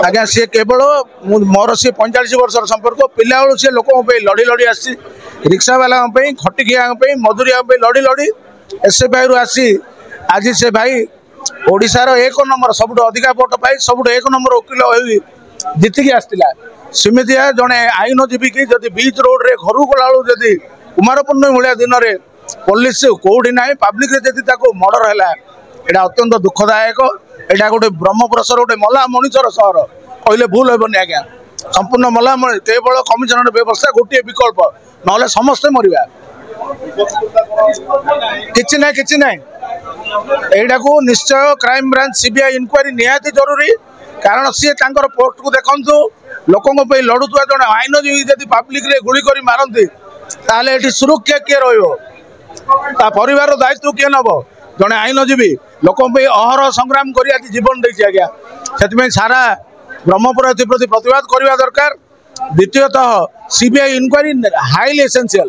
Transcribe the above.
आज्ञा सी केवल मोर सी 45 वर्ष संपर्क पिला बेलू सी लोक लड़ी लड़ी आसी रिक्शा वाला खटिकिया मजूरिया लड़ी लड़ी एसएफआई रु आसी आज से भाई ओडिशार एक नंबर सब अधिका भोट पाई सब एक नंबर वकिल हो जीतिकी आसला सेमती जड़े आईनजीवी की जदि बीच रोड रे घर गला जदि कुमार पूर्णिमा भाया दिन में पुलिस कौटी ना पब्लिक मर्डर है यहाँ अत्यंत दुखदायक यहाँ गोटे ब्रह्मपुर गोटे मला मनीषर सहर कहले भूल हेनी आज्ञा संपूर्ण मला केवल कमिशनर व्यवस्था गोटे विकल्प ना समस्ते मरवा कि ना यहाँ को निश्चय क्राइम ब्रांच सीबीआई इनक्वारी निहाती जरूरी कारण सी पोस्ट को देखु लोकों लड़ुवा जड़े आईनजीवी जब पब्लिक रे गुली कर मारती ताले ये सुरक्षा किए रहिवार दायित्व किए नब जड़े आईनजीवी लोक अहर संग्राम कर जीवन देती आज्ञा से सारा ब्रह्मपुर एप्रति प्रतिवाद करवा दरकार द्वितीयतः सीबीआई इनक्वारी हाईली एसेंशियल।